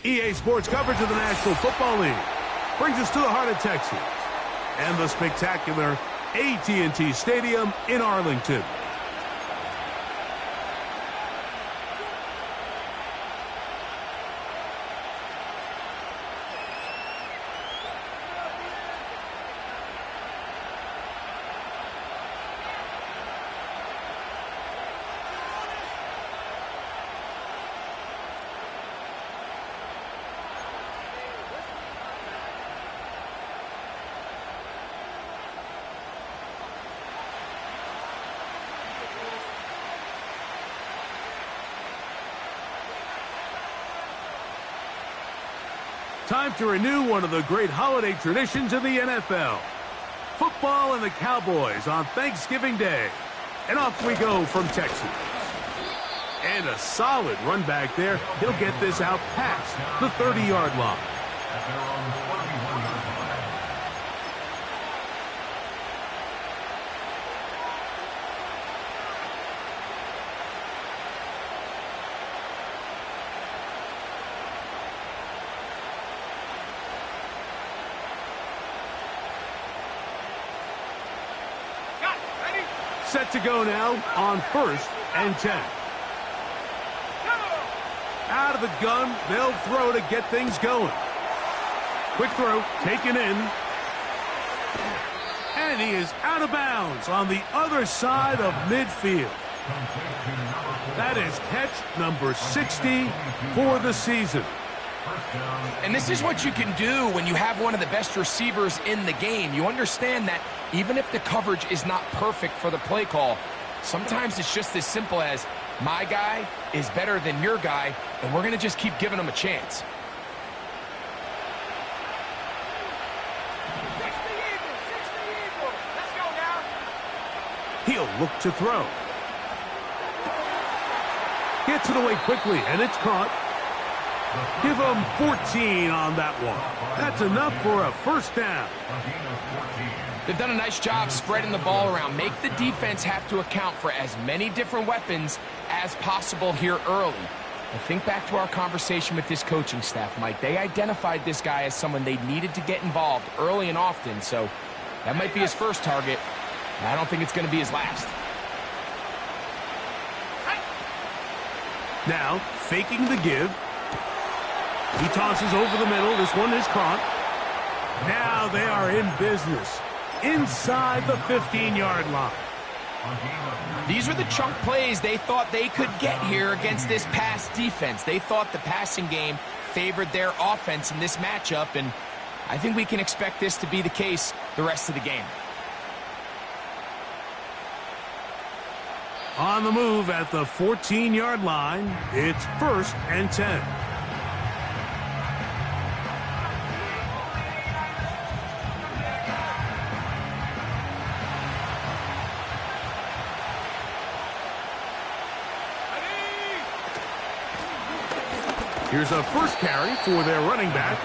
EA Sports coverage of the National Football League brings us to the heart of Texas and the spectacular AT&T Stadium in Arlington. Time to renew one of the great holiday traditions of the NFL. Football and the Cowboys on Thanksgiving Day. And off we go from Texas. And a solid run back there. He'll get this out past the 30-yard line. Set to go now on 1st and 10. Out of the gun, they'll throw to get things going. Quick throw, taken in. And he is out of bounds on the other side of midfield. That is catch number 60 for the season. And this is what you can do when you have one of the best receivers in the game. You understand that even if the coverage is not perfect for the play call, sometimes it's just as simple as my guy is better than your guy, and we're going to just keep giving him a chance. He'll look to throw. Gets it away quickly, and it's caught. Give him 14 on that one. That's enough for a first down. They've done a nice job spreading the ball around. Make the defense have to account for as many different weapons as possible here early. And think back to our conversation with this coaching staff, Mike. They identified this guy as someone they needed to get involved early and often, so that might be his first target. I don't think it's going to be his last. Now, faking the give. He tosses over the middle. This one is caught. Now they are in business inside the 15-yard line. These are the chunk plays they thought they could get here against this pass defense. They thought the passing game favored their offense in this matchup, and I think we can expect this to be the case the rest of the game. On the move at the 14-yard line, it's 1st and 10. Here's a first carry for their running back.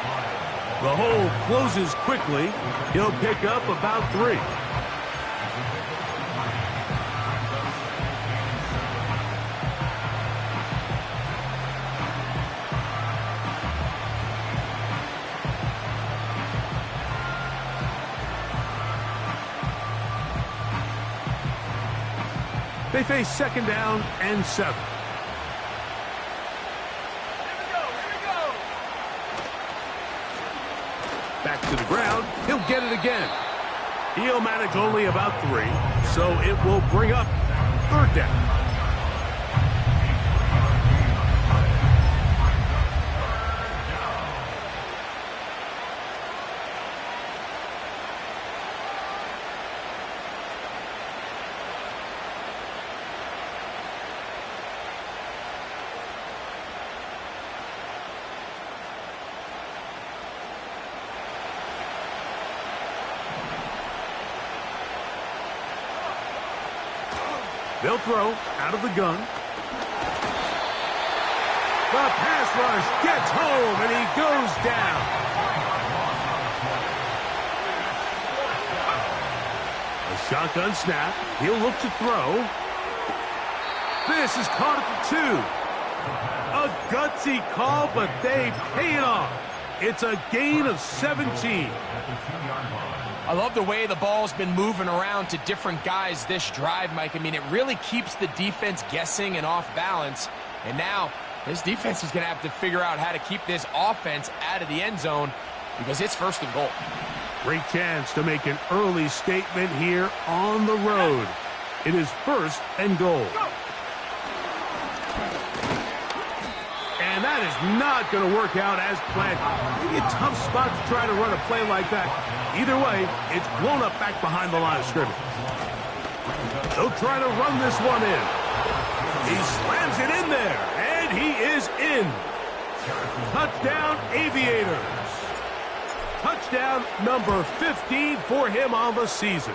The hole closes quickly. He'll pick up about 3. They face 2nd down and 7. Back to the ground. He'll get it again. He'll manage only about 3, so it will bring up 3rd down. They'll throw out of the gun. The pass rush gets home, and he goes down. A shotgun snap. He'll look to throw. This is caught at the 2. A gutsy call, but they pay it off. It's a gain of 17. I love the way the ball's been moving around to different guys this drive, Mike. I mean, it really keeps the defense guessing and off balance. And now this defense is going to have to figure out how to keep this offense out of the end zone because it's 1st and goal. Great chance to make an early statement here on the road. It is 1st and goal. And that is not going to work out as planned. Maybe a tough spot to try to run a play like that. Either way, it's blown up back behind the line of scrimmage. They'll try to run this one in. He slams it in there, and he is in. Touchdown, Aviators. Touchdown number 15 for him on the season.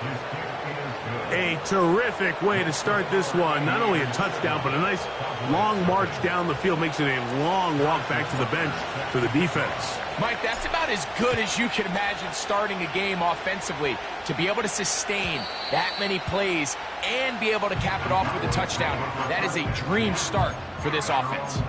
A terrific way to start this one. Not only a touchdown, but a nice long march down the field. Makes it a long walk back to the bench for the defense. Mike, that's about as good as you can imagine starting a game offensively. To be able to sustain that many plays and be able to cap it off with a touchdown, that is a dream start for this offense.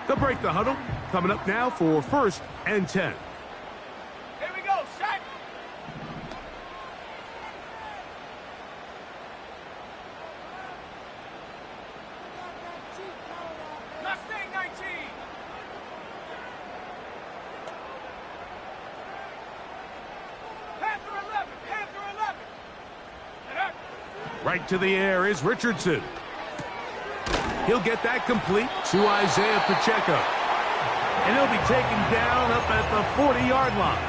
They'll break the huddle. Coming up now for 1st and 10. Here we go, set. Mustang 19. Panther 11, Panther 11. Right to the air is Richardson. He'll get that complete to Isaiah Pacheco. And he'll be taken down up at the 40-yard line.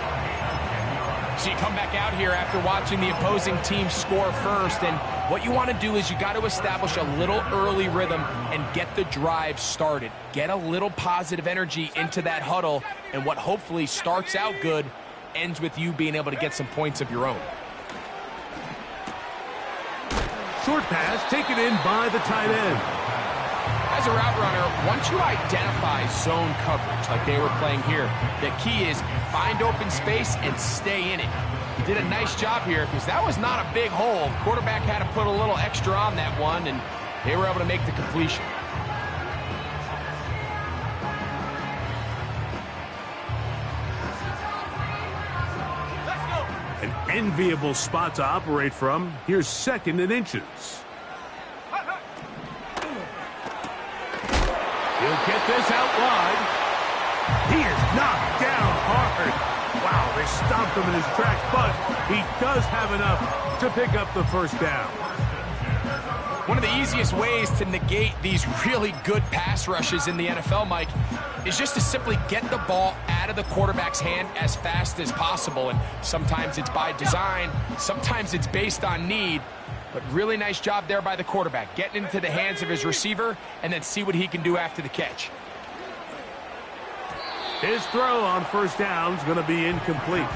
So you come back out here after watching the opposing team score first, and what you want to do is you got to establish a little early rhythm and get the drive started. Get a little positive energy into that huddle, and what hopefully starts out good ends with you being able to get some points of your own. Short pass taken in by the tight end. As a route runner, once you identify zone coverage like they were playing here, the key is find open space and stay in it. He did a nice job here because that was not a big hole. The quarterback had to put a little extra on that one, and they were able to make the completion. An enviable spot to operate from. Here's 2nd and inches. He'll get this out wide. He is knocked down hard. Wow, they stopped him in his tracks, but he does have enough to pick up the 1st down. One of the easiest ways to negate these really good pass rushes in the NFL, Mike, is just to simply get the ball out of the quarterback's hand as fast as possible. And sometimes it's by design, sometimes it's based on need. But really nice job there by the quarterback, getting into the hands of his receiver and then see what he can do after the catch. His throw on 1st down is going to be incomplete.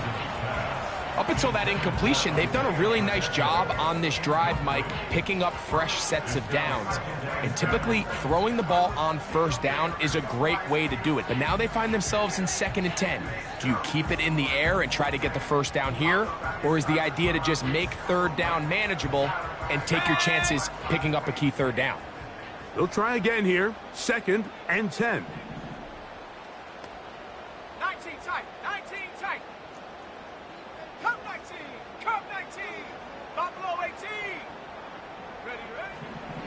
Up until that incompletion, they've done a really nice job on this drive, Mike, picking up fresh sets of downs. And typically, throwing the ball on 1st down is a great way to do it. But now they find themselves in 2nd and 10. Do you keep it in the air and try to get the 1st down here? Or is the idea to just make 3rd down manageable and take your chances picking up a key 3rd down? They'll try again here. 2nd and 10. 19 tight, 19 tight. Cup 19, Cup 19, Buffalo 18. Ready.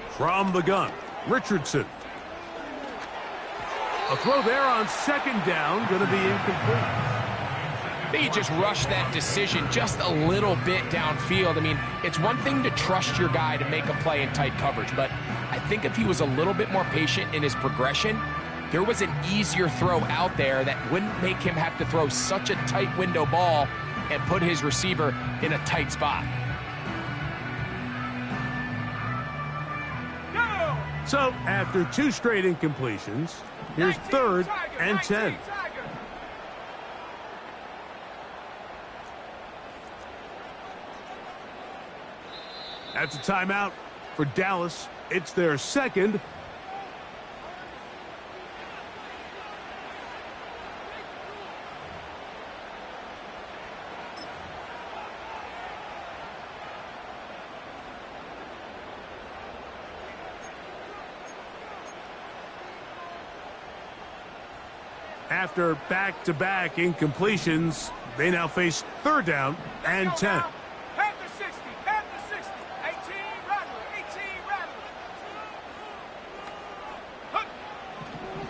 From the gun, Richardson. A throw there on 2nd down, going to be incomplete. They just rushed that decision just a little bit downfield. I mean, it's one thing to trust your guy to make a play in tight coverage, but I think if he was a little bit more patient in his progression, there was an easier throw out there that wouldn't make him have to throw such a tight window ball and put his receiver in a tight spot. So, after 2 straight incompletions, here's 3rd and 10. That's a timeout for Dallas. It's their 2nd. After back-to-back incompletions, they now face 3rd down and 10. Head to 60, head to 60. 18, Rattler, 18, Rattler.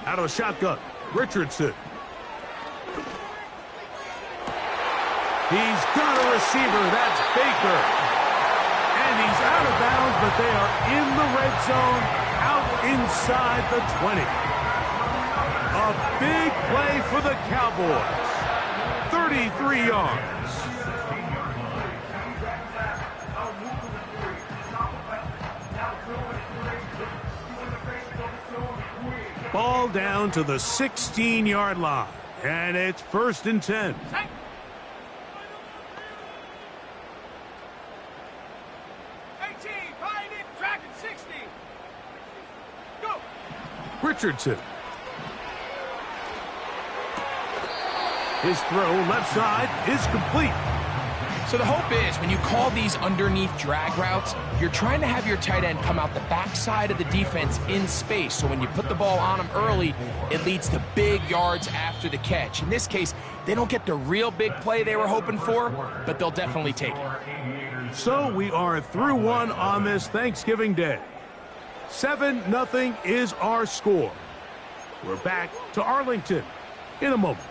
Out of the shotgun, Richardson. He's got a receiver. That's Baker. And he's out of bounds, but they are in the red zone, out inside the 20. A big play for the Cowboys. 33 yards. Ball down to the 16-yard line. And it's 1st and 10. 18, behind it, tracking 60. Go. Richardson. His throw left side is complete. So the hope is when you call these underneath drag routes, you're trying to have your tight end come out the backside of the defense in space. So when you put the ball on him early, it leads to big yards after the catch. In this case, they don't get the real big play they were hoping for, but they'll definitely take it. So we are through one on this Thanksgiving Day. 7-0 is our score. We're back to Arlington in a moment.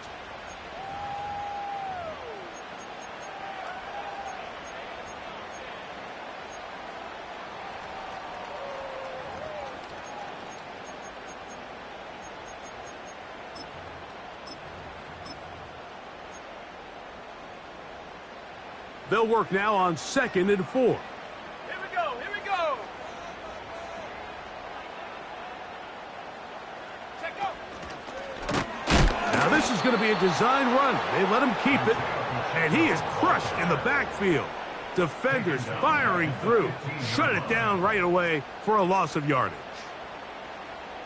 They'll work now on 2nd and 4. Here we go, here we go. Check up. Now this is going to be a design run. They let him keep it, and he is crushed in the backfield. Defenders firing through. Shut it down right away for a loss of yardage.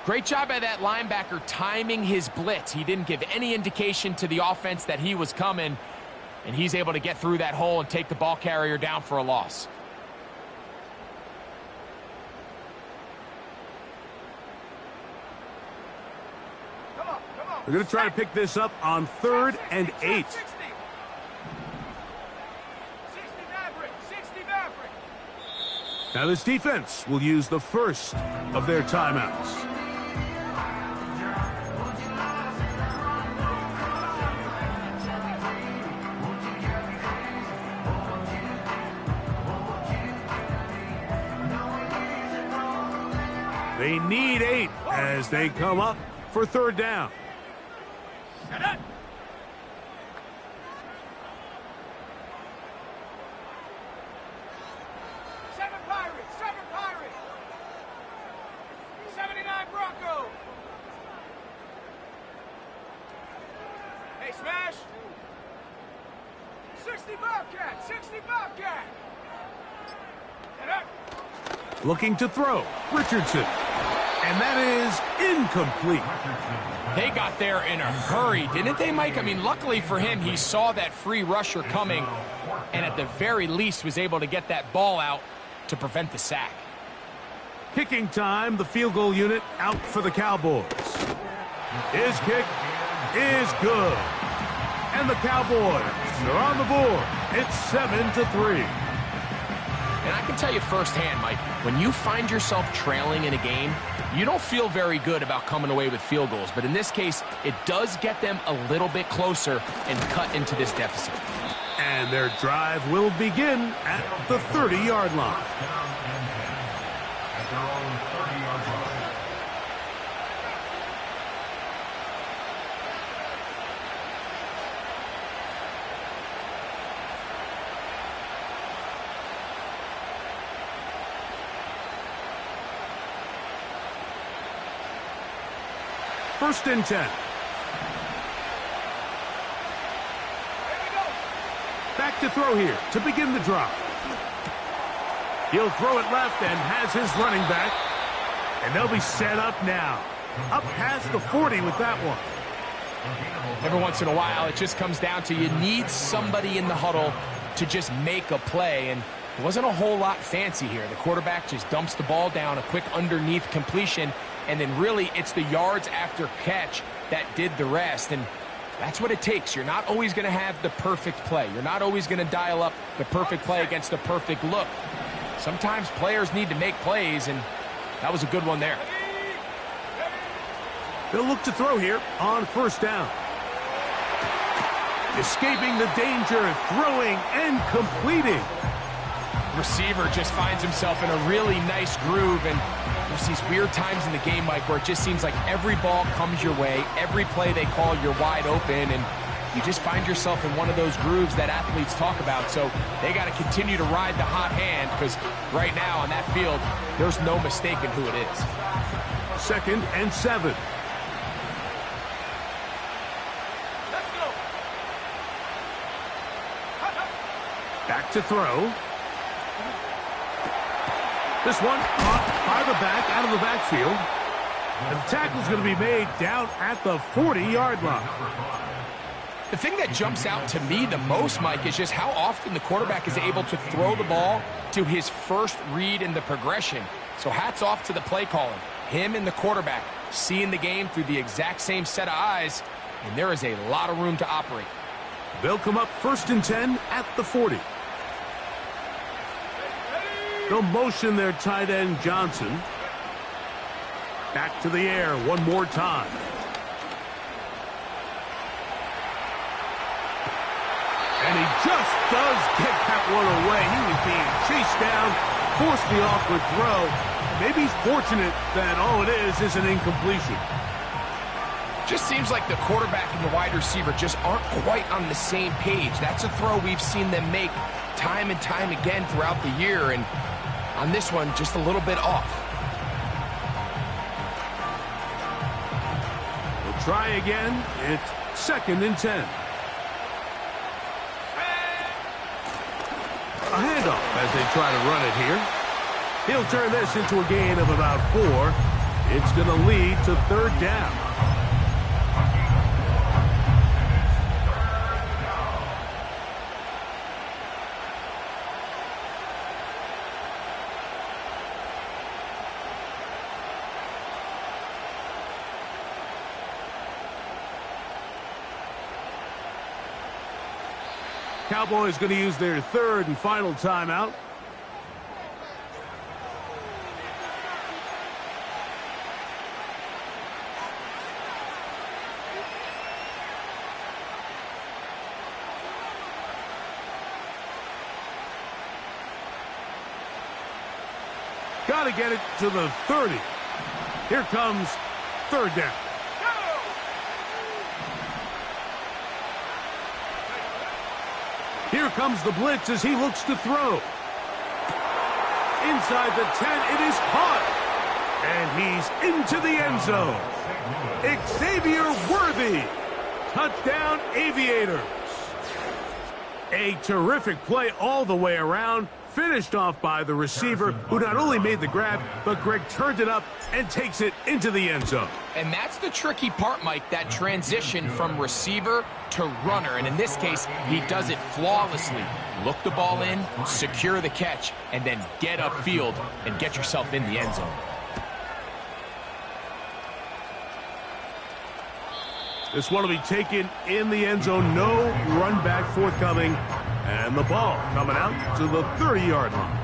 Great job by that linebacker timing his blitz. He didn't give any indication to the offense that he was coming, and he's able to get through that hole and take the ball carrier down for a loss. Come on, come on. They're going to try to pick this up on 3rd and 8. 60. 60 Maverick, 60 Maverick. Now this defense will use the first of their timeouts. They need 8 as they come up for 3rd down. Shut up. Seven Pirate. 79 Bronco. Hey, Smash. 60 Bobcat, 60 Bobcat. Get up. Looking to throw, Richardson. And that is incomplete. They got there in a hurry, didn't they, Mike? I mean, luckily for him, he saw that free rusher coming, and at the very least was able to get that ball out to prevent the sack. Kicking time, the field goal unit out for the Cowboys. His kick is good. And the Cowboys are on the board. It's 7-3. And I can tell you firsthand, Mike, when you find yourself trailing in a game, you don't feel very good about coming away with field goals. But in this case, it does get them a little bit closer and cut into this deficit. And their drive will begin at the 30-yard line. First and 10. Back to throw here to begin the drive. He'll throw it left and has his running back. And they'll be set up now. Up past the 40 with that one. Every once in a while, it just comes down to you need somebody in the huddle to just make a play. And it wasn't a whole lot fancy here. The quarterback just dumps the ball down, a quick underneath completion, and then really it's the yards after catch that did the rest, and that's what it takes. You're not always going to have the perfect play. You're not always going to dial up the perfect play against the perfect look. Sometimes players need to make plays, and that was a good one there. They'll look to throw here on first down. Escaping the danger, throwing and completing. Receiver just finds himself in a really nice groove, and there's these weird times in the game, Mike, where it just seems like every ball comes your way, every play they call, you're wide open, and you just find yourself in one of those grooves that athletes talk about. So they got to continue to ride the hot hand, because right now on that field, there's no mistaking who it is. 2nd and 7. Let's go. Back to throw. This one caught by the back, out of the backfield. And the tackle's going to be made down at the 40-yard line. The thing that jumps out to me the most, Mike, is just how often the quarterback is able to throw the ball to his first read in the progression. So hats off to the play caller. Him and the quarterback seeing the game through the exact same set of eyes, and there is a lot of room to operate. They'll come up 1st and 10 at the 40. They'll motion their tight end, Johnson. Back to the air one more time. And he just does get that one away. He was being chased down, forced the awkward throw. Maybe he's fortunate that all it is an incompletion. Just seems like the quarterback and the wide receiver just aren't quite on the same page. That's a throw we've seen them make time and time again throughout the year, and on this one, just a little bit off. We'll try again. It's 2nd and 10. A handoff as they try to run it here. He'll turn this into a gain of about 4. It's going to lead to 3rd down. Cowboys going to use their 3rd and final timeout. Got to get it to the 30. Here comes 3rd down. Here comes the blitz as he looks to throw. Inside the 10, it is caught. And he's into the end zone. Xavier Worthy. Touchdown, Aviators. A terrific play all the way around. Finished off by the receiver, who not only made the grab, but Greg turned it up and takes it into the end zone. And that's the tricky part, Mike, that transition from receiver to runner. And in this case, he does it flawlessly. Look the ball in, secure the catch, and then get upfield and get yourself in the end zone. This one will be taken in the end zone. No run back forthcoming. And the ball coming out to the 30-yard line.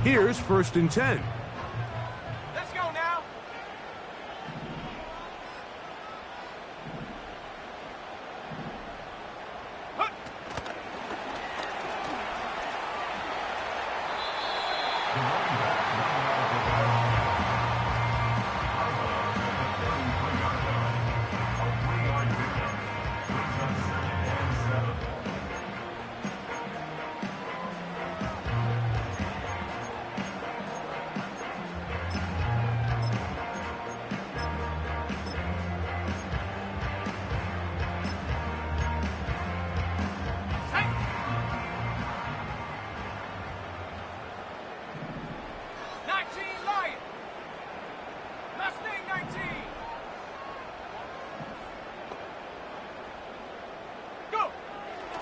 Here's 1st and 10. Let's go now. Hut.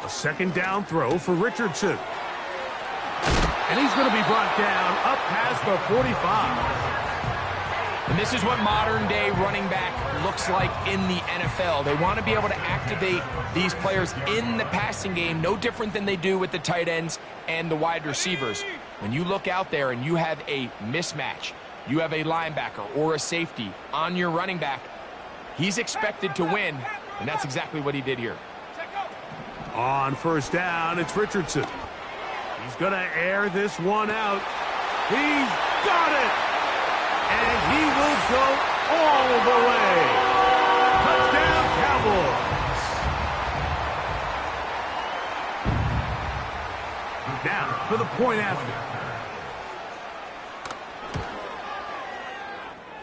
A 2nd down throw for Richardson. And he's going to be brought down up past the 45. And this is what modern-day running back looks like in the NFL. They want to be able to activate these players in the passing game, no different than they do with the tight ends and the wide receivers. When you look out there and you have a mismatch, you have a linebacker or a safety on your running back, he's expected to win, and that's exactly what he did here. On first down, it's Richardson. He's going to air this one out. He's got it! And he will go all the way. Touchdown, Cowboys. Now for the point after.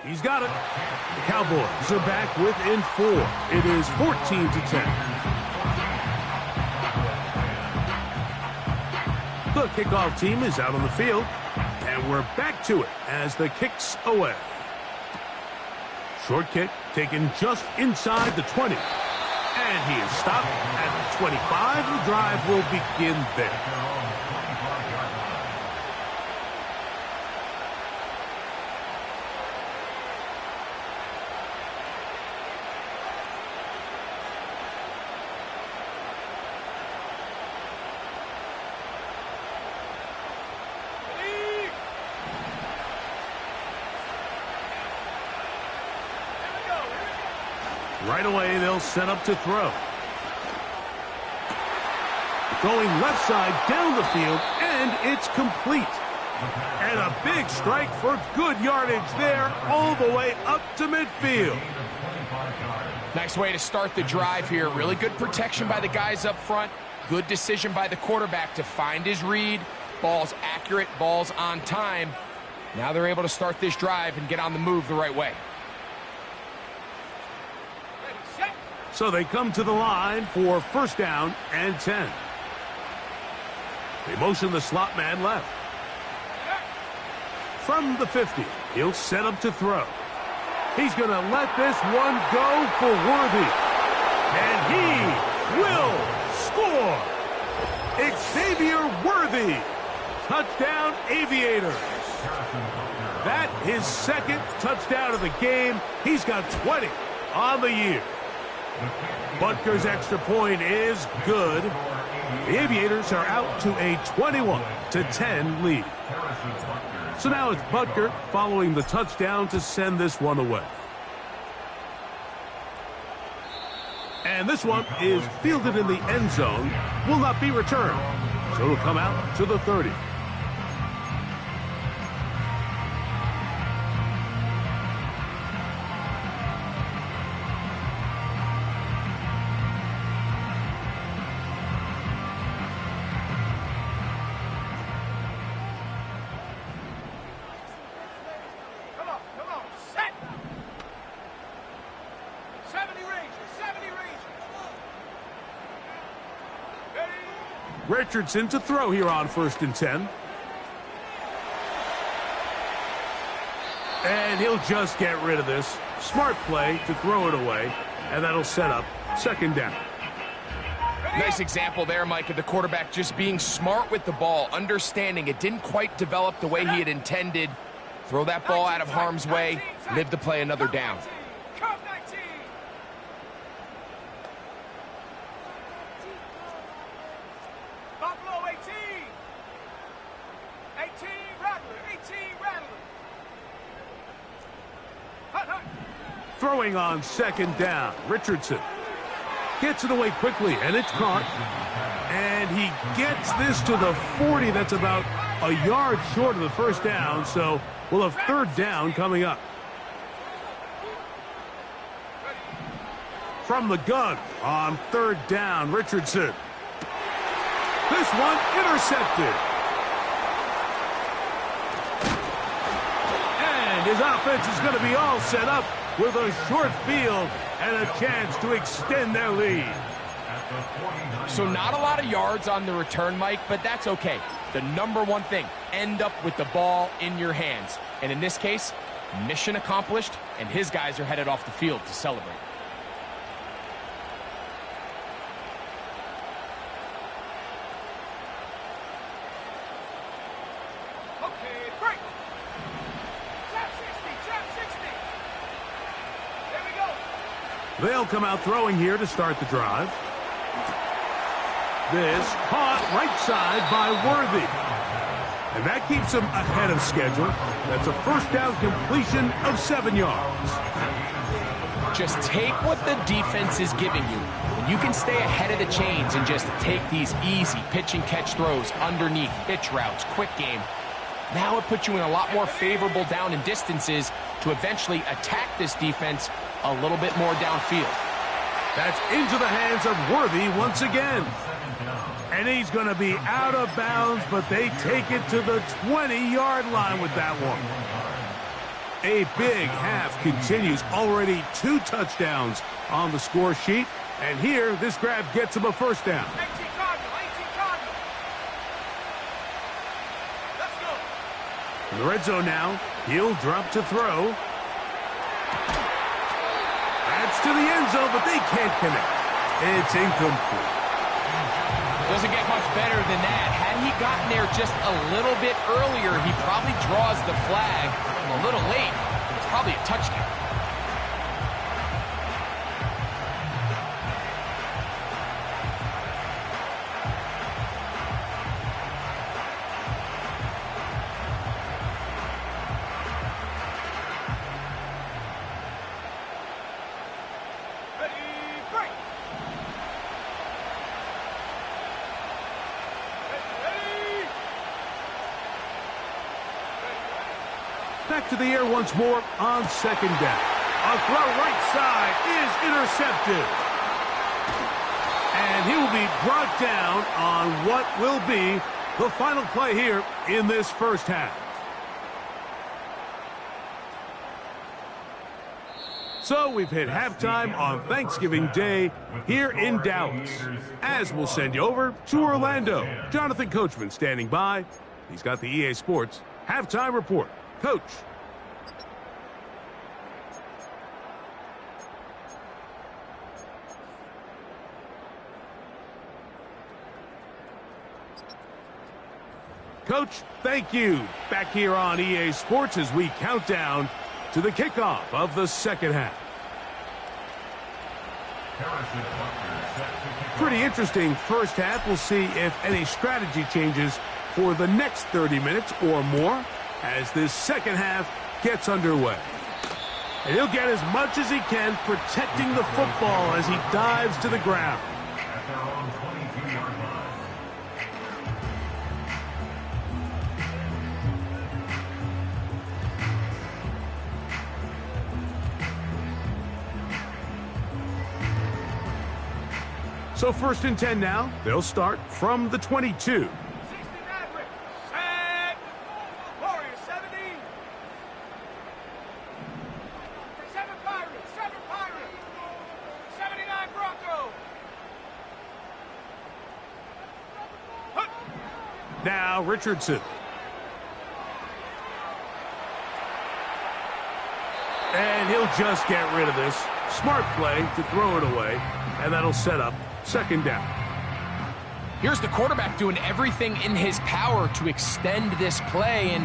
He's got it. The Cowboys are back within 4. It is 14-10. The kickoff team is out on the field. And we're back to it as the kick's away. Short kick taken just inside the 20. And he is stopped at the 25. The drive will begin there. Right away, they'll set up to throw. Going left side down the field, and it's complete. And a big strike for good yardage there, all the way up to midfield. Nice way to start the drive here. Really good protection by the guys up front. Good decision by the quarterback to find his read. Ball's accurate, ball's on time. Now they're able to start this drive and get on the move the right way. So they come to the line for first down and 10. They motion the slot man left. From the 50, he'll set up to throw. He's going to let this one go for Worthy. And he will score. Xavier Worthy. Touchdown, Aviators. That his second touchdown of the game. He's got 20 on the year. Butker's extra point is good. The Aviators are out to a 21-10 lead. So now it's Butker following the touchdown to send this one away. And this one is fielded in the end zone, will not be returned. So it'll come out to the 30. Richardson to throw here on first and 10. And he'll just get rid of this. Smart play to throw it away, and that'll set up second down. Nice example there, Mike, of the quarterback just being smart with the ball, understanding it didn't quite develop the way he had intended. Throw that ball out of harm's way, live to play another down. Throwing on second down, Richardson gets it away quickly, and it's caught. And he gets this to the 40. That's about a yard short of the first down, so we'll have third down coming up. From the gun on third down, Richardson. This one intercepted. And his offense is going to be all set up with a short field and a chance to extend their lead. So not a lot of yards on the return, Mike, but that's okay. The number one thing, end up with the ball in your hands. And in this case, mission accomplished, and his guys are headed off the field to celebrate. Okay, break. Trap 60, trap 60. They'll come out throwing here to start the drive. This caught right side by Worthy. And that keeps them ahead of schedule. That's a first down completion of 7 yards. Just take what the defense is giving you. When you can stay ahead of the chains and just take these easy pitch and catch throws underneath, hitch routes, quick game, now it puts you in a lot more favorable down and distances to eventually attack this defense a little bit more downfield. That's into the hands of Worthy once again. And he's going to be out of bounds, but they take it to the 20-yard line with that one. A big half continues. Already 2 touchdowns on the score sheet. And here, this grab gets him a first down. 18 Cardinal, 18 Cardinal. Let's go. In the red zone now, he'll drop to throw. That's to the end zone, but they can't connect. It's incomplete. Doesn't get much better than that. Had he gotten there just a little bit earlier, he probably draws the flag a little late. But it's probably a touchdown. Back to the air once more on second down. A throw right side is intercepted. And he will be brought down on what will be the final play here in this first half. So we've hit halftime on Thanksgiving Day here in Dallas. As we'll send you over to Orlando. Jonathan Coachman standing by. He's got the EA Sports halftime report. Coach. Coach, thank you. Back here on EA Sports as we count down to the kickoff of the second half. Pretty interesting first half. We'll see if any strategy changes for the next 30 minutes or more as this second half gets underway. And he'll get as much as he can protecting the football as he dives to the ground. So 1st and 10 now. They'll start from the 22. 60 Maverick. Set. Warriors 70. 7 Pirates. 7 Pirates. 79 Bronco. Now Richardson. And he'll just get rid of this. Smart play to throw it away. And that'll set up 2nd down. Here's the quarterback doing everything in his power to extend this play, and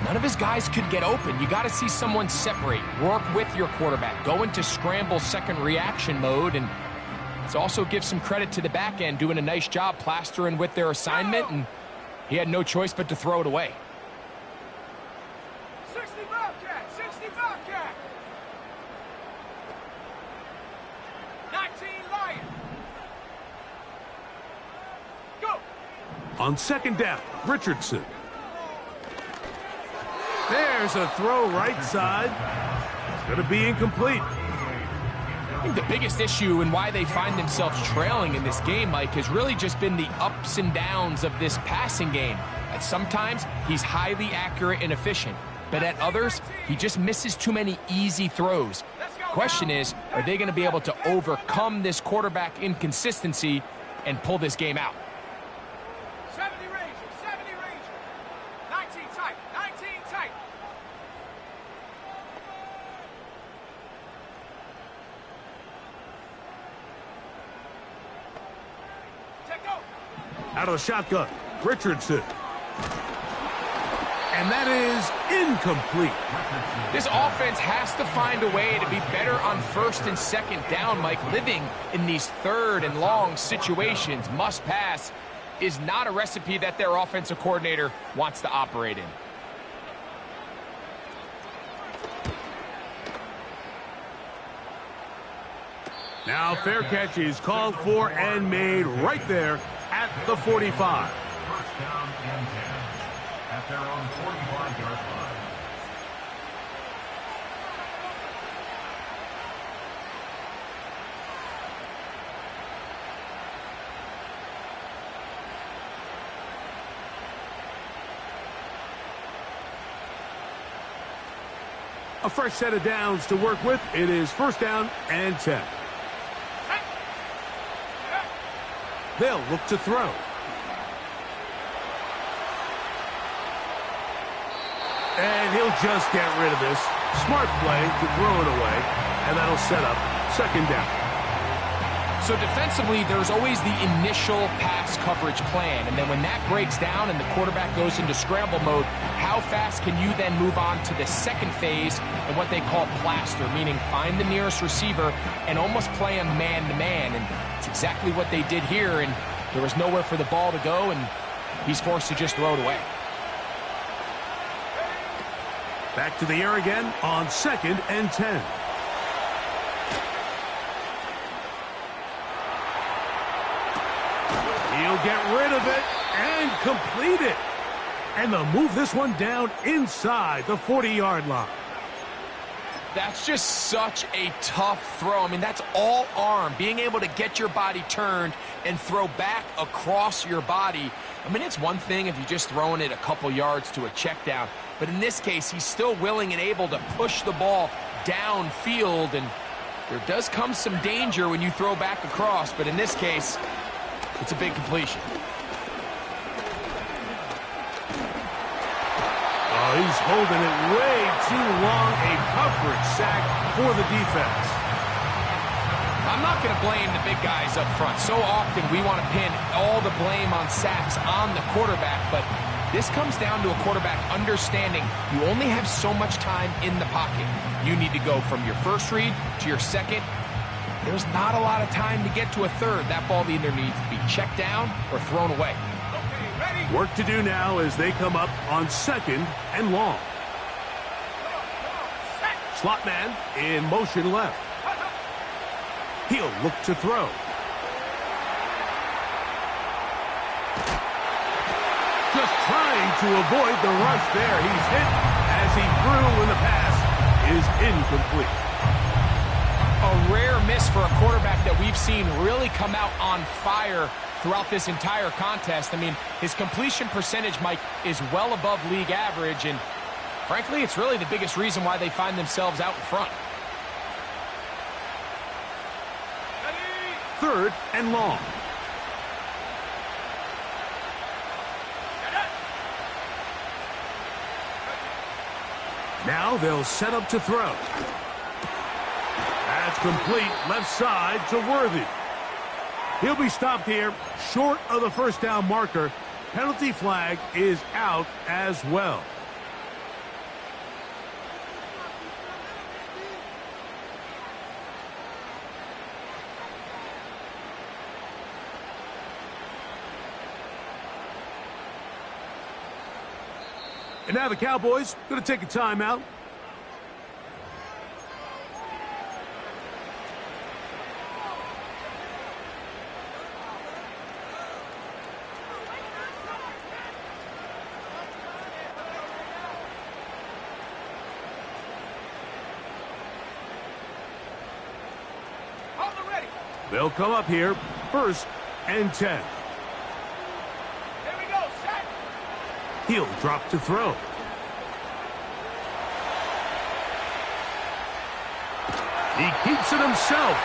none of his guys could get open. You got to see someone separate, work with your quarterback, go into scramble second reaction mode, and let's also give some credit to the back end doing a nice job plastering with their assignment, and he had no choice but to throw it away. 60 Bobcat. 60 Bobcat. 19 Lion. Go. On 2nd down, Richardson. There's a throw right side. It's going to be incomplete. I think the biggest issue and why they find themselves trailing in this game, Mike, has really just been the ups and downs of this passing game. And sometimes he's highly accurate and efficient, but at others, he just misses too many easy throws. Question is, are they going to be able to overcome this quarterback inconsistency and pull this game out? 70 Ranger. 70 Ranger. 19 tight. 19 tight. Take go. Out of the shotgun, Richardson. And that is incomplete. This offense has to find a way to be better on first and second down, Mike. Living in these third and long situations, must pass, is not a recipe that their offensive coordinator wants to operate in. Now fair catch is called for and made right there at the 45. First down and 10 at their own 45-yard line. A fresh set of downs to work with. It is first down and 10. They'll look to throw. And he'll just get rid of this. Smart play to throw it away, and that'll set up second down. So defensively, there's always the initial pass coverage plan, and then when that breaks down and the quarterback goes into scramble mode, how fast can you then move on to the second phase and what they call plaster, meaning find the nearest receiver and almost play him man-to-man, and it's exactly what they did here, and there was nowhere for the ball to go, and he's forced to just throw it away. Back to the air again on second and 10. He'll get rid of it and complete it. And they'll move this one down inside the 40-yard line. That's just such a tough throw. I mean, that's all arm, being able to get your body turned and throw back across your body. I mean, it's one thing if you're just throwing it a couple yards to a check down, but in this case, he's still willing and able to push the ball downfield, and there does come some danger when you throw back across, but in this case, it's a big completion. Oh, he's holding it way too long. A coverage sack for the defense. I'm not going to blame the big guys up front. So often we want to pin all the blame on sacks on the quarterback, but this comes down to a quarterback understanding you only have so much time in the pocket. You need to go from your first read to your second. There's not a lot of time to get to a third. That ball either needs to be checked down or thrown away. Work to do now as they come up on second and long. Slot man in motion left. He'll look to throw. Just trying to avoid the rush there. He's hit as he threw when the pass is incomplete. A rare miss for a quarterback that we've seen really come out on fire throughout this entire contest. I mean, his completion percentage, Mike, is well above league average, and frankly, it's really the biggest reason why they find themselves out in front. Third and long. Now they'll set up to throw. That's complete, left side to Worthy. He'll be stopped here, short of the first down marker. Penalty flag is out as well. And now the Cowboys going to take a timeout. They'll come up here, first and 10. Here we go, set. He'll drop to throw. He keeps it himself.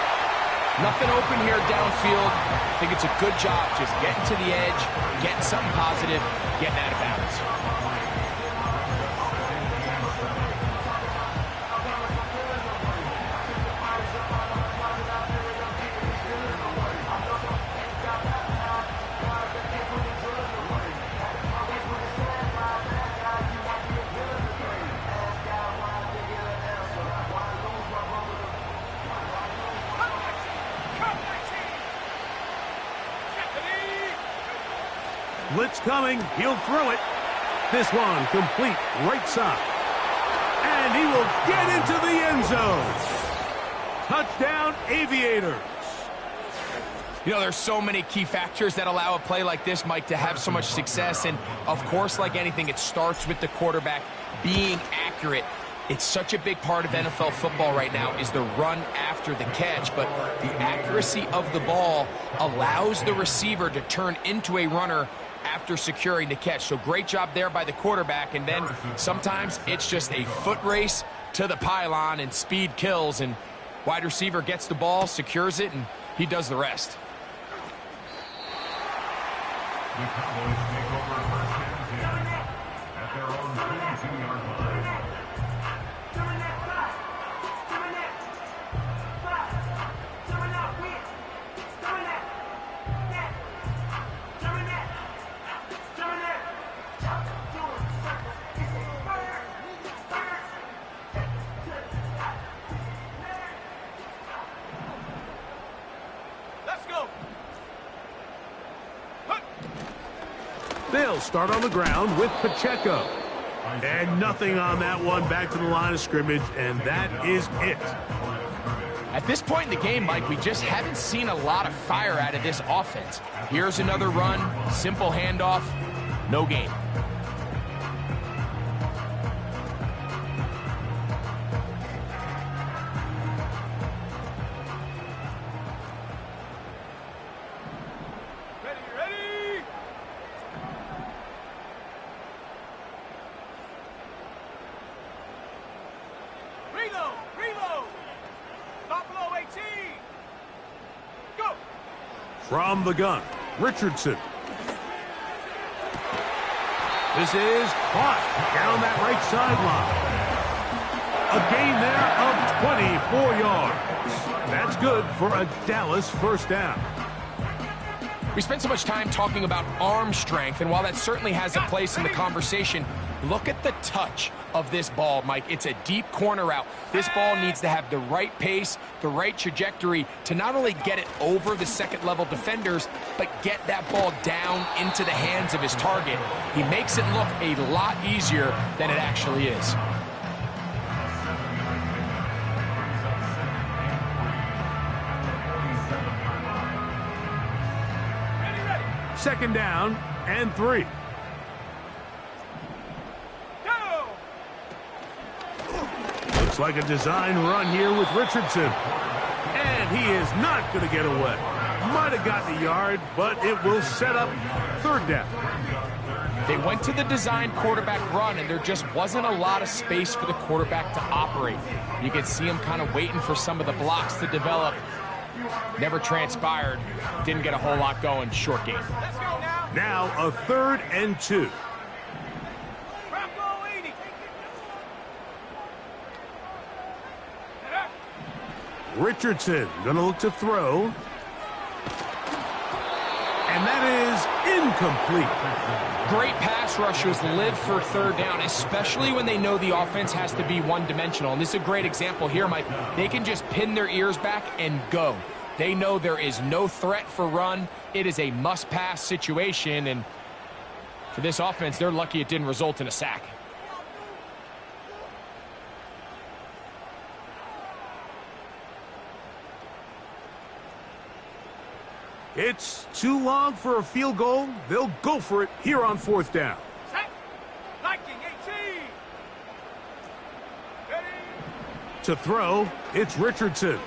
Nothing open here downfield. I think it's a good job just getting to the edge, getting something positive, getting out of bounds. Blitz coming. He'll throw it. This one complete right side. And he will get into the end zone. Touchdown, Aviators. You know, there's so many key factors that allow a play like this, Mike, to have so much success. And, of course, like anything, it starts with the quarterback being accurate. It's such a big part of NFL football right now is the run after the catch. But the accuracy of the ball allows the receiver to turn into a runner after securing the catch. So great job there by the quarterback. And then sometimes it's just a foot race to the pylon and speed kills. And wide receiver gets the ball, secures it, and he does the rest. The Cowboys take over first and 10 at their own 22-yard line. They'll start on the ground with Pacheco. And nothing on that one, back to the line of scrimmage, and that is it. At this point in the game, Mike, we just haven't seen a lot of fire out of this offense. Here's another run, simple handoff, no gain. From the gun, Richardson. This is caught down that right sideline. A gain there of 24 yards. That's good for a Dallas first down. We spent so much time talking about arm strength, and while that certainly has a place in the conversation, look at the touch of this ball, Mike. It's a deep corner route. This ball needs to have the right pace, the right trajectory to not only get it over the second-level defenders, but get that ball down into the hands of his target. He makes it look a lot easier than it actually is. Second down and 3. Looks like a design run here with Richardson. And he is not going to get away. Might have gotten a yard, but it will set up third down. They went to the design quarterback run, and there just wasn't a lot of space for the quarterback to operate. You could see him kind of waiting for some of the blocks to develop. Never transpired. Didn't get a whole lot going. Short game. Now a 3rd and 2. Richardson gonna look to throw. And that is incomplete. Great pass rushers live for third down, especially when they know the offense has to be one-dimensional. And this is a great example here, Mike. They can just pin their ears back and go. They know there is no threat for run. It is a must-pass situation, and for this offense, they're lucky it didn't result in a sack. It's too long for a field goal. They'll go for it here on 4th down. Set. Viking 18. Ready. To throw, it's Richardson.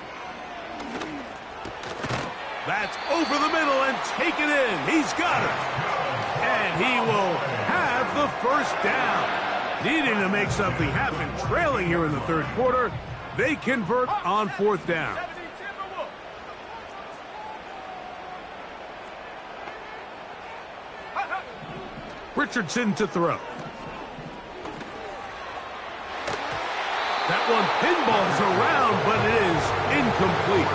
That's over the middle and taken in. He's got it. And he will have the first down. Needing to make something happen, trailing here in the 3rd quarter. They convert on 4th down. Richardson to throw. That one pinballs around, but it is incomplete.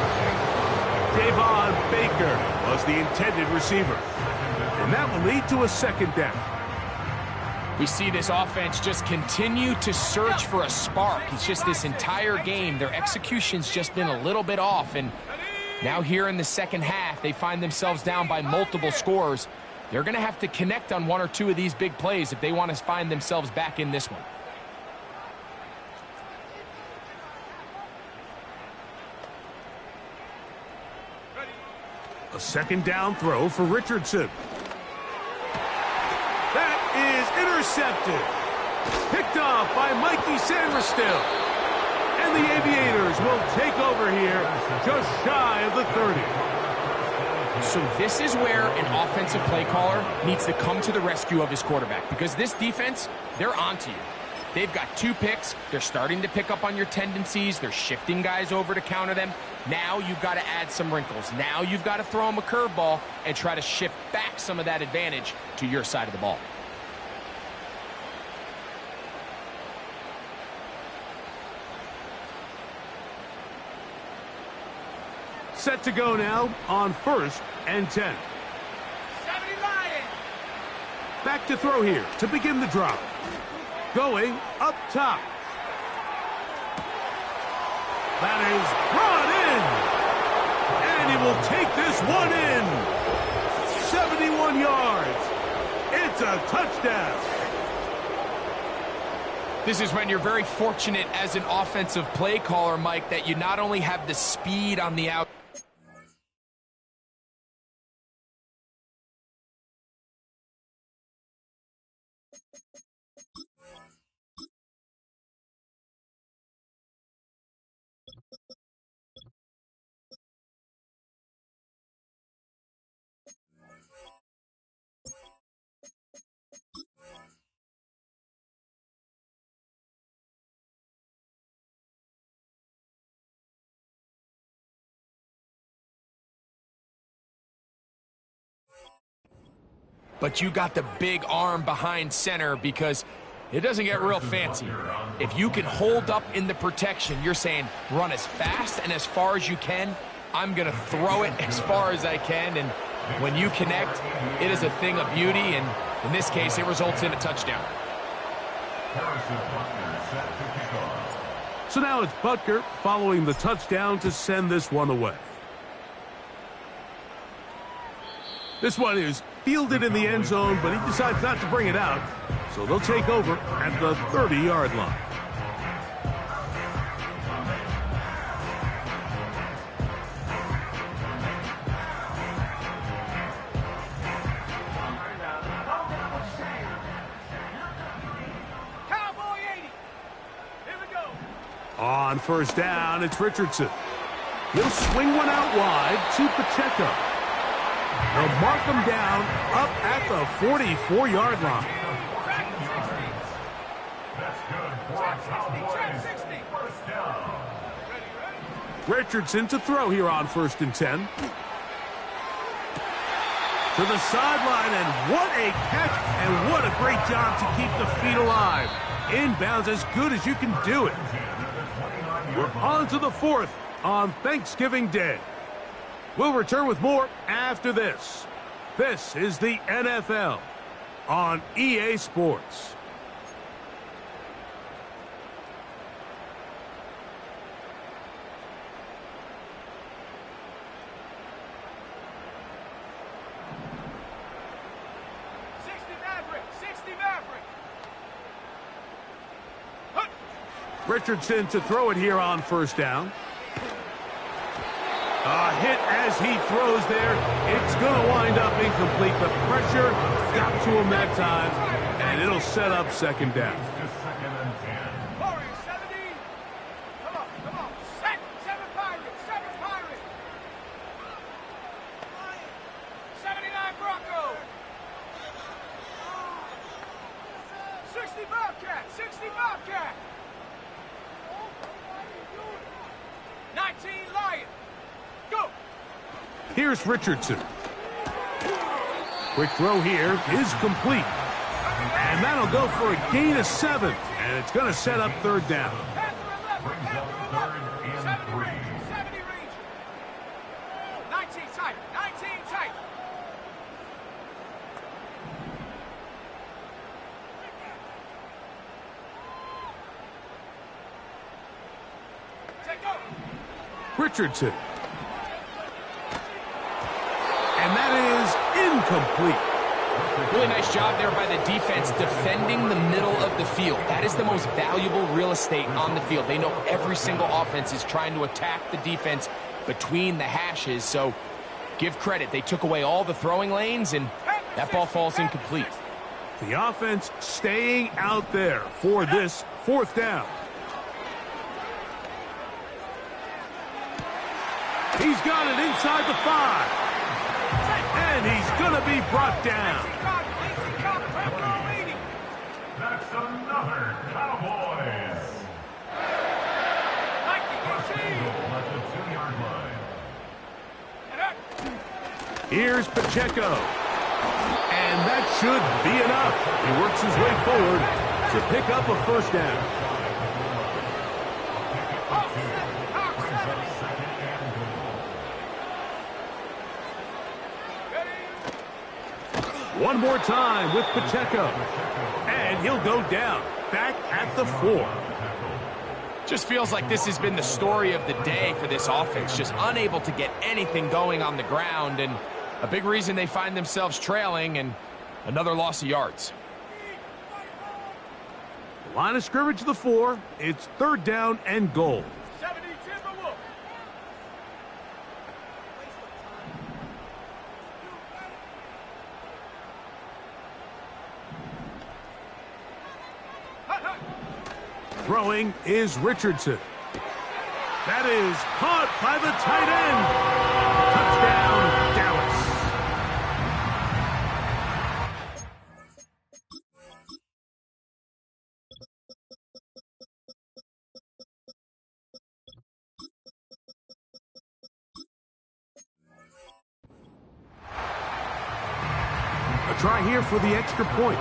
Javon Baker was the intended receiver. And that will lead to a 2nd down. We see this offense just continue to search for a spark. It's just this entire game, their execution's just been a little bit off. And now here in the second half, they find themselves down by multiple scores. They're going to have to connect on one or two of these big plays if they want to find themselves back in this one. A second down throw for Richardson. That is intercepted. Picked off by Mikey Sainristil. And the Aviators will take over here just shy of the 30. So this is where an offensive play caller needs to come to the rescue of his quarterback, because this defense, they're onto you. They've got 2 picks. They're starting to pick up on your tendencies. They're shifting guys over to counter them. Now you've got to add some wrinkles. Now you've got to throw them a curveball and try to shift back some of that advantage to your side of the ball. Set to go now on 1st and 10. 70 Lions. Back to throw here to begin the drop. Going up top. That is brought in. And he will take this one in. 71 yards. It's a touchdown. This is when you're very fortunate as an offensive play caller, Mike, that you not only have the speed on the out. But you got the big arm behind center, because it doesn't get real fancy. If you can hold up in the protection, you're saying run as fast and as far as you can. I'm going to throw it as far as I can. And when you connect, it is a thing of beauty. And in this case, it results in a touchdown. So now it's Butker following the touchdown to send this one away. This one is fielded in the end zone, but he decides not to bring it out. So they'll take over at the 30-yard line. Cowboy 80. Here we go. On 1st down, it's Richardson. He'll swing one out wide to Pacheco. They'll mark him down up at the 44-yard line. Richardson to throw here on 1st and 10. To the sideline, and what a catch, and what a great job to keep the feet alive. Inbounds as good as you can do it. We're on to the 4th on Thanksgiving Day. We'll return with more after this. This is the NFL on EA Sports. Richardson to throw it here on 1st down. A hit as he throws there. It's going to wind up incomplete. The pressure got to him that time, and it'll set up 2nd down. Warriors 70. Come on. Set. 7 Pirates. 79 Broncos. 60 Bobcat. 19 Lions. Go! Here's Richardson. Quick throw here is complete. And that'll go for a gain of 7. And it's going to set up 3rd down. Brings up 3rd and 3. 70 Rangers. 19 tight. 19 tight. Take over. Richardson. And that is incomplete. Really nice job there by the defense defending the middle of the field. That is the most valuable real estate on the field. They know every single offense is trying to attack the defense between the hashes, so give credit. They took away all the throwing lanes, and that ball falls incomplete. The offense staying out there for this fourth down. He's got it inside the 5. And he's going to be brought down. That's another Cowboys. First and goal at the 2-yard line. Here's Pacheco. And that should be enough. He works his way forward to pick up a first down. One more time with Pacheco. And he'll go down, back at the 4. Just feels like this has been the story of the day for this offense. Just unable to get anything going on the ground, and a big reason they find themselves trailing, and another loss of yards. Line of scrimmage to the 4. It's 3rd down and goal. 70 Timberwolves. Throwing is Richardson. That is caught by the tight end. Touchdown, Dallas. A try here for the extra point.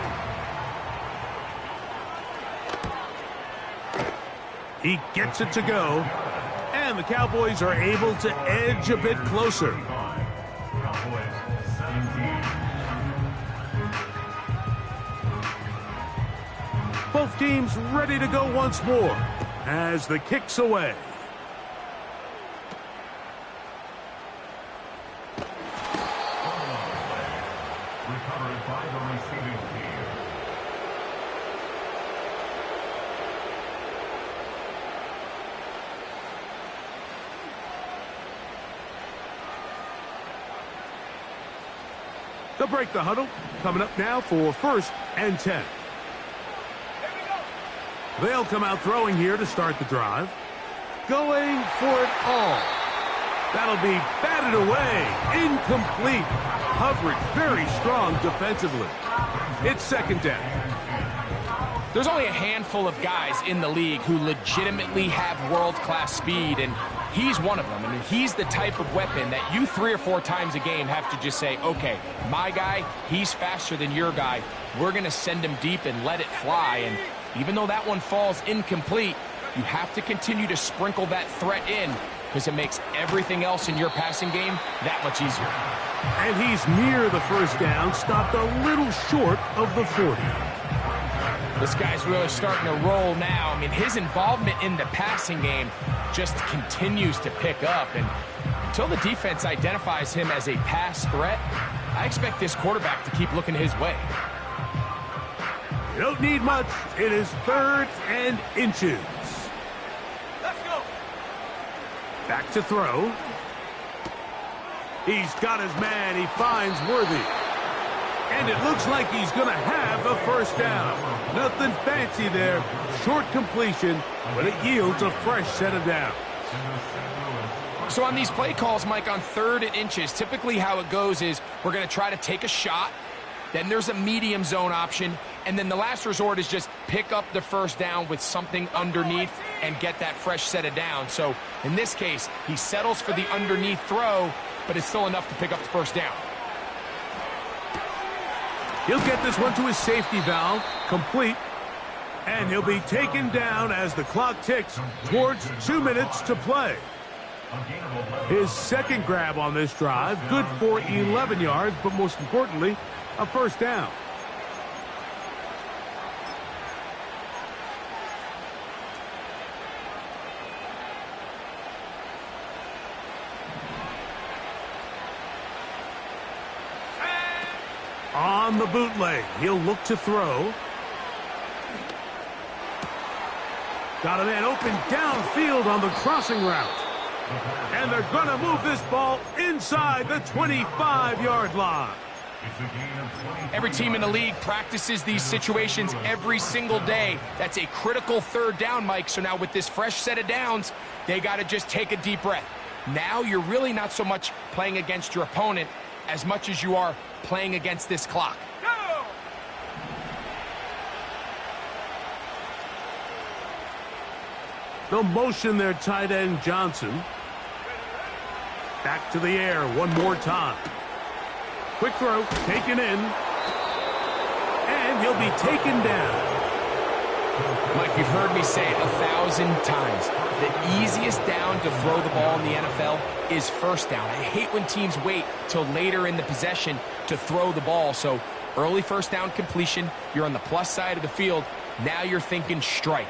He gets it to go, and the Cowboys are able to edge a bit closer. Cowboys 17. Both teams ready to go once more as the kick's away. Recovered by the receiving team. They'll break the huddle. Coming up now for 1st and 10. They'll come out throwing here to start the drive. Going for it all. That'll be batted away. Incomplete. Coverage very strong defensively. It's 2nd down. There's only a handful of guys in the league who legitimately have world-class speed, and he's one of them. I mean, he's the type of weapon that you 3 or 4 times a game have to just say, okay, my guy, he's faster than your guy. We're going to send him deep and let it fly. And even though that one falls incomplete, you have to continue to sprinkle that threat in because it makes everything else in your passing game that much easier. And he's near the 1st down, stopped a little short of the 40. This guy's really starting to roll now. I mean, his involvement in the passing game just continues to pick up. And until the defense identifies him as a pass threat, I expect this quarterback to keep looking his way. You don't need much. It is 3rd and inches. Let's go. Back to throw. He's got his man. He finds Worthy. And it looks like he's going to have the 1st down. Nothing fancy there. Short completion, but it yields a fresh set of downs. So on these play calls, Mike, on 3rd and inches, typically how it goes is we're going to try to take a shot. Then there's a medium zone option. And then the last resort is just pick up the 1st down with something underneath and get that fresh set of downs. So in this case, he settles for the underneath throw, but it's still enough to pick up the 1st down. He'll get this one to his safety valve, complete, and he'll be taken down as the clock ticks towards 2 minutes to play. His 2nd grab on this drive, good for 11 yards, but most importantly, a 1st down. On on the bootleg. He'll look to throw. Got a man open downfield on the crossing route. And they're going to move this ball inside the 25-yard line. Every team in the league practices these situations every single day. That's a critical third down, Mike. So now with this fresh set of downs, they got to just take a deep breath. Now you're really not so much playing against your opponent as much as you are playing against this clock. They'll motion their tight end, Johnson. Back to the air one more time. Quick throw, taken in. And he'll be taken down. Mike, you've heard me say it 1,000 times. The easiest down to throw the ball in the NFL is first down. I hate when teams wait till later in the possession to throw the ball. So early first down completion, you're on the plus side of the field. Now you're thinking strike.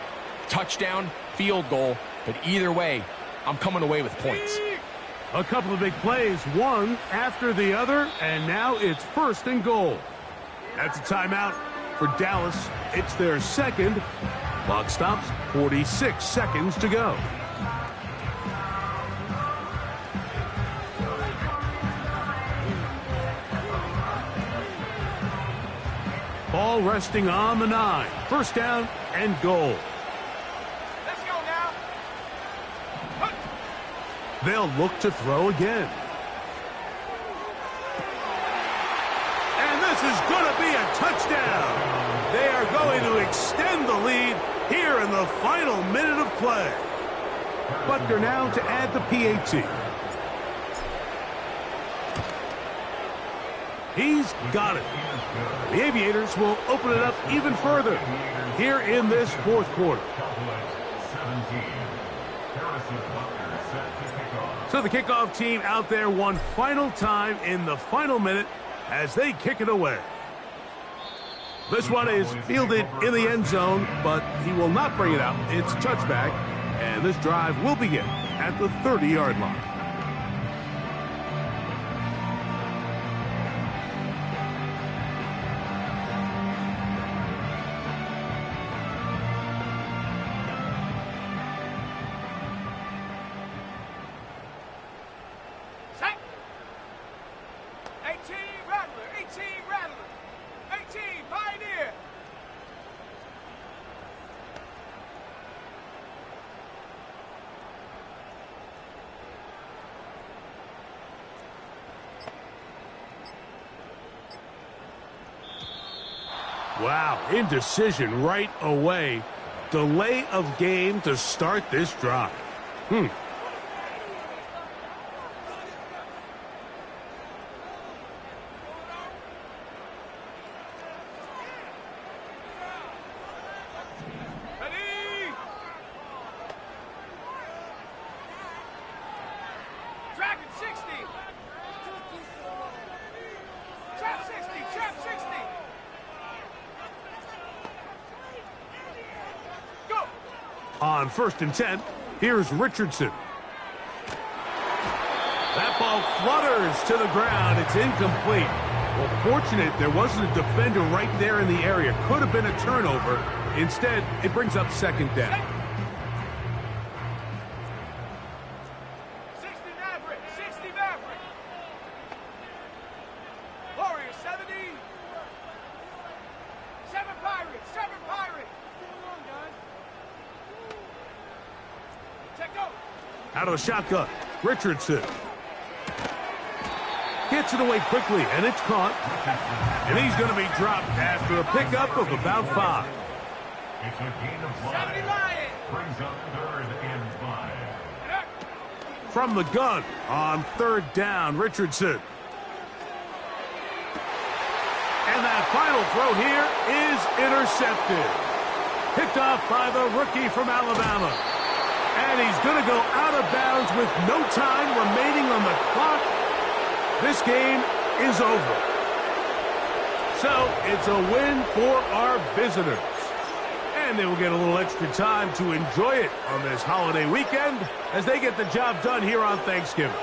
Touchdown, field goal. But either way, I'm coming away with points. A couple of big plays, one after the other, and now it's 1st and goal. That's a timeout for Dallas. It's their second. Clock stops, 46 seconds to go. Ball resting on the 9. 1st down and goal. Let's go now. They'll look to throw again. And this is going to be a touchdown. They are going to extend the lead here in the final minute of play. Butker now to add the PAT. He's got it. The Aviators will open it up even further here in this 4th quarter. So the kickoff team out there one final time in the final minute as they kick it away. This one is fielded in the end zone, but he will not bring it out. It's touchback, and this drive will begin at the 30-yard line. Wow, indecision right away. Delay of game to start this drive. On 1st and 10, here's Richardson. That ball flutters to the ground. It's incomplete. Well, fortunate there wasn't a defender right there in the area. Could have been a turnover. Instead, it brings up 2nd down. 60 Maverick, 60 Maverick. Warriors, 70. 7 Pirates, 7 Pirates. Out of the shotgun, Richardson. Gets it away quickly, and it's caught. And he's going to be dropped after a pickup of about 5. It's a gain of 5. Brings up 3rd and 5. From the gun on 3rd down, Richardson. And that final throw here is intercepted. Picked off by the rookie from Alabama. And he's going to go out of bounds with no time remaining on the clock. This game is over. So it's a win for our visitors. And they will get a little extra time to enjoy it on this holiday weekend as they get the job done here on Thanksgiving.